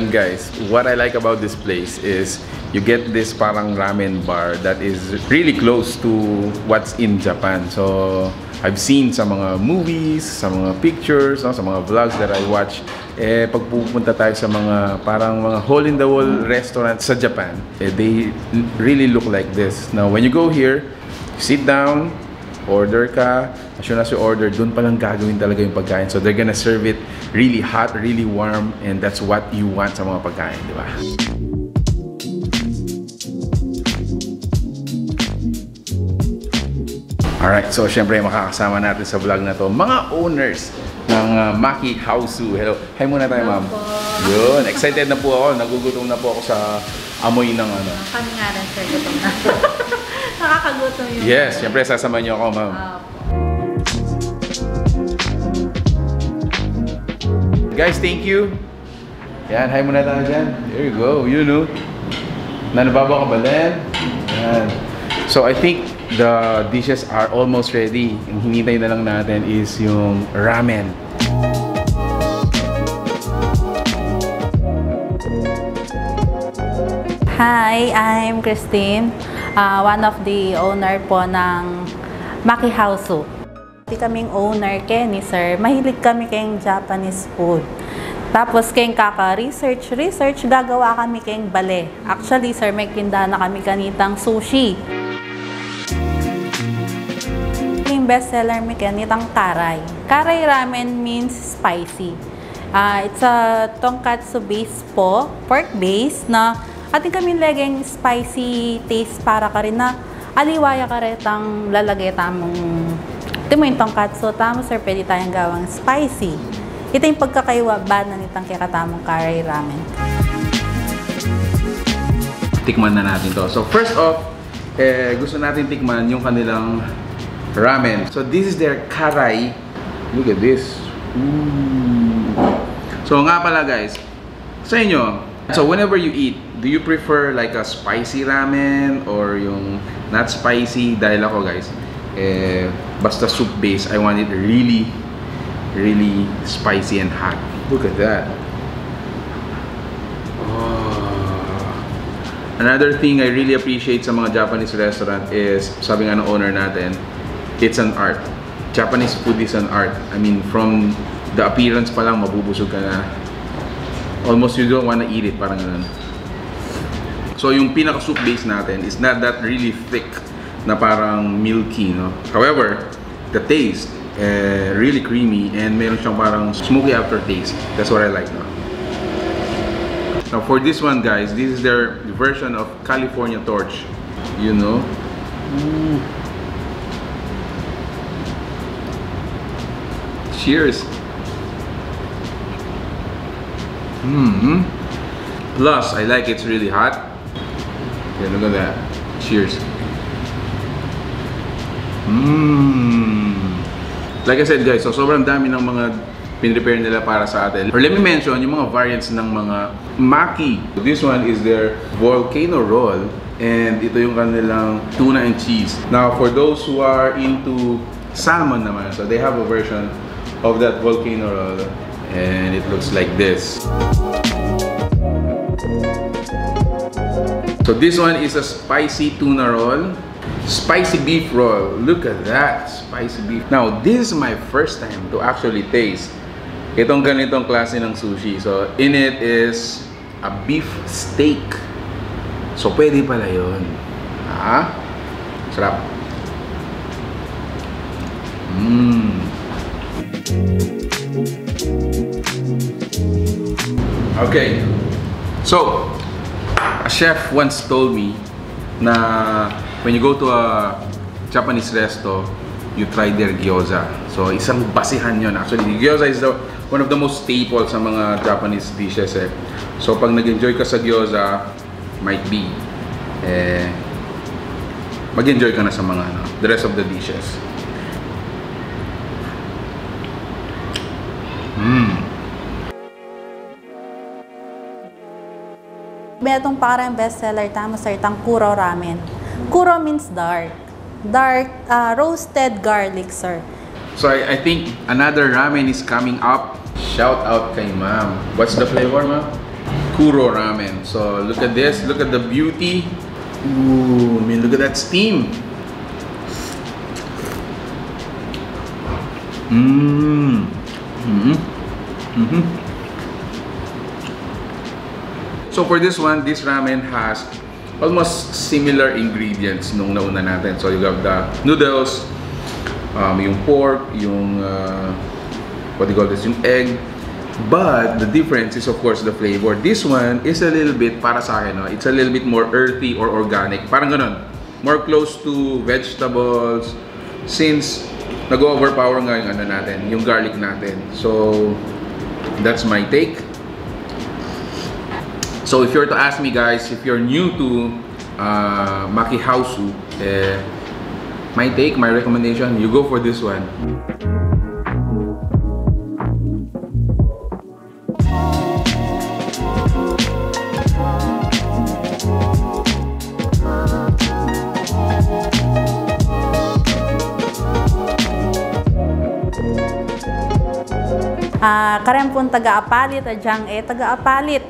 And guys, what I like about this place is you get this parang ramen bar that is really close to what's in Japan. So I've seen sa mga movies, sa mga pictures, no, sa mga vlogs that I watch. Pag pupunta tayo sa mga parang mga hole-in-the-wall restaurants sa Japan, they really look like this. Now, when you go here, sit down, order ka. As soon as you order, dun palang gagawin talaga yung pagkain. So they're gonna serve it really hot, really warm, and that's what you want sa mga pagkain, di ba? Alright, so syempre makakasama natin sa vlog na to mga owners ng Makihausu. Hello. Hi muna tayo, ma'am. Yun, excited na po ako. Nagugutom na po ako sa amoy ng ano. Kami nga rin, sir, gutom na. Nakakagutom yun. Yes, syempre sasama niyo ako, ma'am. Guys, thank you. Yan, hi muna tayo dyan. There you go, you know. Nanababa ka ba, Len? Yan. So, I think the dishes are almost ready. Ang hinintay na lang natin is yung ramen. Hi, I'm Christine. One of the owner po ng Makihausu. Hindi kaming owner Kenny, sir. Mahilig kami kayong Japanese food. Tapos kayong kaka-research, gagawa kami kayong bale. Actually, sir, may tindahan na kami kanitang sushi. Yung bestseller may kanitang karay. Karay ramen means spicy. It's a tonkatsu base po, pork base na ating kami laging spicy taste para ka rin na aliwaya ka rin tang lalagay tamong ito mo yung tonkatsu. Tamo, sir, pwede tayong gawang spicy. Ito yung pagkakaiwa ba na nitang kakatamong karay ramen. Tikman na natin to. So first off, gusto natin tikman yung kanilang ramen. So this is their karay. Look at this. Ooh. So nga pala guys, sa inyo, so whenever you eat, do you prefer like a spicy ramen or yung not spicy? Dahil ako guys, basta soup base, I want it really spicy and hot. Look at that. Oh. Another thing I really appreciate sa mga Japanese restaurant is, sabi nga ng owner natin, it's an art. Japanese food is an art. I mean, from the appearance pa lang, mabubusog ka na. Almost you don't wanna eat it, parang ganun. So yung pinaka soup base natin is not that really thick na parang milky, no? However, the taste, really creamy and meron siyang parang smoky aftertaste. That's what I like, no? Now for this one guys, this is their version of California torch, you know? Ooh. Cheers. Plus, I like it's really hot. Yeah, look at that. Cheers. Like I said guys, so sobrang dami ng mga pinrepare nila para sa atin. Or let me mention yung mga variants ng mga maki. This one is their volcano roll and ito yung kanilang tuna and cheese. Now for those who are into salmon naman, so they have a version of that volcano roll and it looks like this. So this one is a spicy tuna roll, spicy beef roll. Look at that, spicy beef. Now this is my first time to actually taste itong ganitong klase ng sushi. So in it is a beef steak. So pwede pala yun. Sarap. Okay, so a chef once told me na when you go to a Japanese resto, you try their gyoza. So isang basihan yun. Actually, gyoza is one of the most staple sa mga Japanese dishes. So pag nag-enjoy ka sa gyoza, might be mag-enjoy ka na sa mga the rest of the dishes. Itong parang bestseller, tama sir, itang kuro ramen. Kuro means dark. Dark roasted garlic, sir. So I think another ramen is coming up. Shout out kay ma'am. What's the flavor, ma'am? Kuro ramen. So look at this, look at the beauty. Ooh, I mean, look at that steam. So for this one, this ramen has almost similar ingredients nung nauna natin. So you have the noodles, yung pork, yung what do you call this, yung egg. But the difference is of course the flavor. This one is a little bit, para sa akin, no? It's a little bit more earthy or organic. Parang ganun. More close to vegetables since nag-overpower nga yung ano natin, yung garlic natin. So that's my take. So if you're to ask me guys, if you're new to Makihausu, my take, my recommendation, you go for this one. Karem pong taga-Apalit, adyang taga-Apalit.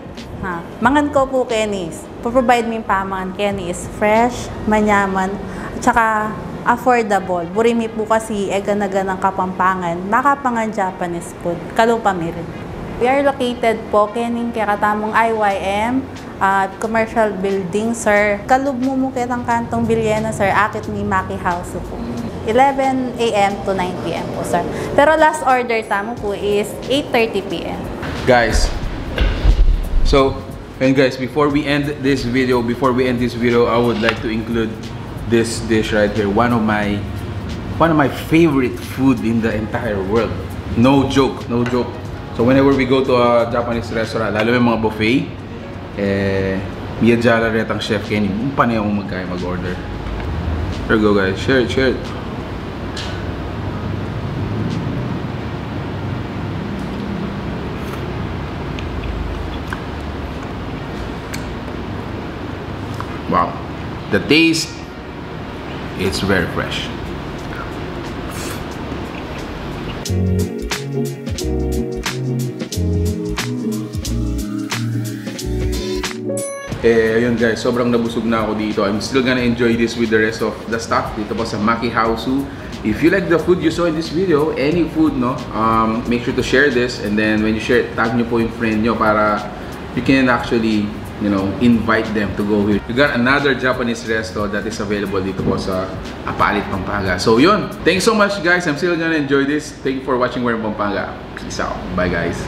Mangan ko po kenis. Provide mi pamangan kenis fresh, manyaman, at saka affordable. Buri mi po kasi ganaganang kapampangan, makapangan Japanese food. Kalupa mi rin. We are located po kening kakatamong IYM Commercial Building, sir. Kalub mo kitang kantong Villena, sir. Akit ni Makihausu po. 11 AM to 9 PM po, sir. Pero last order tamo po is 8:30 PM. Guys, so, and guys, before we end this video, I would like to include this dish right here. One of my favorite food in the entire world. No joke, no joke. So whenever we go to a Japanese restaurant, lalo yung mga buffet, miyadjala rin ang chef Kenny. Paano yung mag-order? Here we go guys, share it. Wow, the taste, it's very fresh. Ayun guys, sobrang nabusog na ako dito. I'm still gonna enjoy this with the rest of the stuff dito po sa Makihausu. If you like the food you saw in this video, any food, no, make sure to share this, and then when you share it, tag nyo po yung friend nyo para you can actually, you know, invite them to go here. We got another Japanese restaurant that is available dito po sa Apalit Pampanga. So yun, thanks so much guys. I'm still gonna enjoy this. Thank you for watching IYM Pampanga. Peace out. Bye guys.